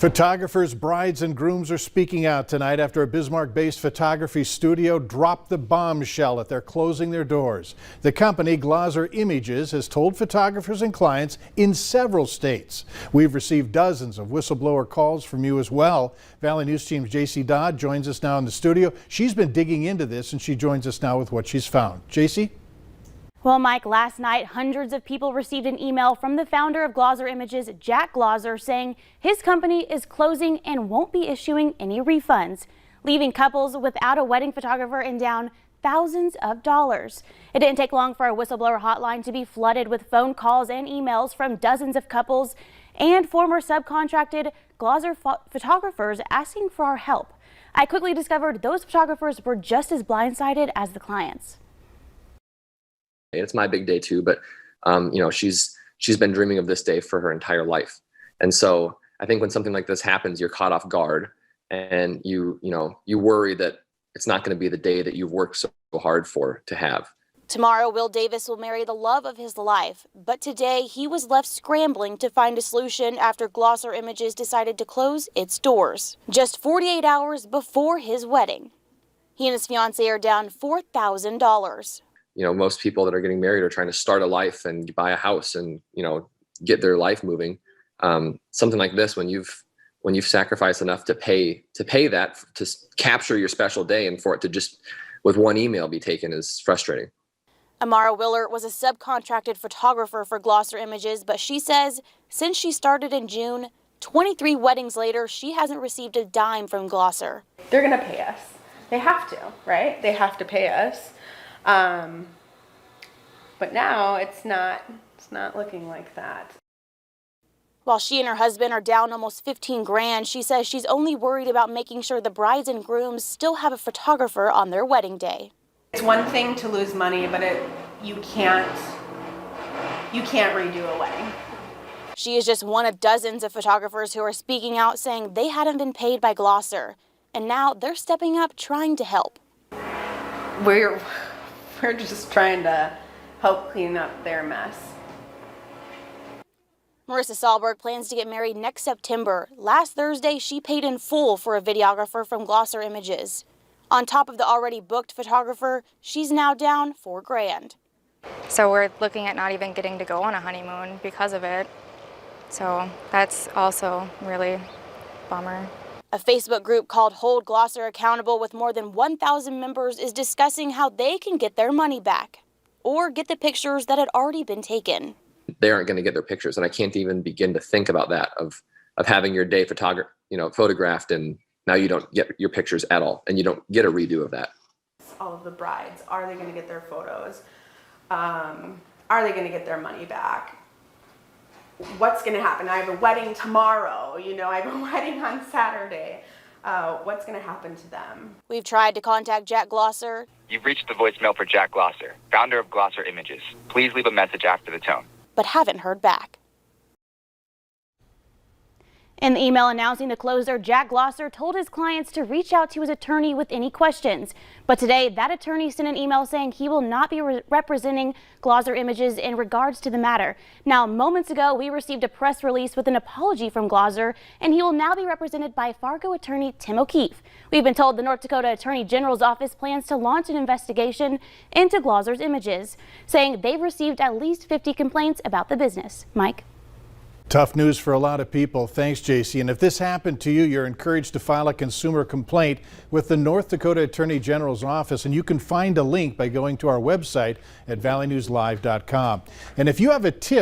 Photographers, brides and grooms are speaking out tonight after a Bismarck-based photography studio dropped the bombshell that they're closing their doors. The company, Glosser Images, has told photographers and clients in several states. We've received dozens of whistleblower calls from you as well. Valley News Team's JC Dodd joins us now in the studio. She's been digging into this and she joins us now with what she's found. JC? Well, Mike, last night, hundreds of people received an email from the founder of Glosser Images, Jack Glosser, saying his company is closing and won't be issuing any refunds, leaving couples without a wedding photographer and down thousands of dollars. It didn't take long for our whistleblower hotline to be flooded with phone calls and emails from dozens of couples and former subcontracted Glosser photographers asking for our help. I quickly discovered those photographers were just as blindsided as the clients. It's my big day too, but she's been dreaming of this day for her entire life. And so I think when something like this happens, you're caught off guard and you worry that it's not going to be the day that you've worked so hard for to have. Tomorrow, Will Davis will marry the love of his life, but today he was left scrambling to find a solution after Glosser Images decided to close its doors just 48 hours before his wedding. He and his fiancée are down $4,000. Most people that are getting married are trying to start a life and buy a house and, get their life moving. Something like this, when you've sacrificed enough to pay that to capture your special day and for it to just with one email be taken is frustrating. Amara Willer was a subcontracted photographer for Glosser Images, but she says since she started in June, 23 weddings later, she hasn't received a dime from Glosser. They're going to pay us. They have to, right? They have to pay us. But now it's not looking like that. While she and her husband are down almost 15 grand, she says she's only worried about making sure the brides and grooms still have a photographer on their wedding day. It's one thing to lose money, but you can't redo a wedding. She is just one of dozens of photographers who are speaking out saying they hadn't been paid by Glosser, and now they're stepping up trying to help. We're just trying to help clean up their mess. Marissa Sahlberg plans to get married next September. Last Thursday, she paid in full for a videographer from Glosser Images. On top of the already booked photographer, she's now down $4 grand. So we're looking at not even getting to go on a honeymoon because of it. So that's also really a bummer. A Facebook group called Hold Glosser Accountable with more than 1,000 members is discussing how they can get their money back or get the pictures that had already been taken. They aren't going to get their pictures, and I can't even begin to think about that of having your day photographed, and now you don't get your pictures at all, and you don't get a redo of that. All of the brides, are they going to get their photos? Are they going to get their money back? What's going to happen? I have a wedding tomorrow, I have a wedding on Saturday. What's going to happen to them? We've tried to contact Jack Glosser. You've reached the voicemail for Jack Glosser, founder of Glosser Images. Please leave a message after the tone. But haven't heard back. In the email announcing the closure, Jack Glosser told his clients to reach out to his attorney with any questions. But today, that attorney sent an email saying he will not be representing Glosser Images in regards to the matter. Now, moments ago, we received a press release with an apology from Glosser, and he will now be represented by Fargo attorney Tim O'Keefe. We've been told the North Dakota Attorney General's office plans to launch an investigation into Glosser's Images, saying they've received at least 50 complaints about the business. Mike? Tough news for a lot of people. Thanks, JC. And if this happened to you, you're encouraged to file a consumer complaint with the North Dakota Attorney General's office, and you can find a link by going to our website at valleynewslive.com. And if you have a tip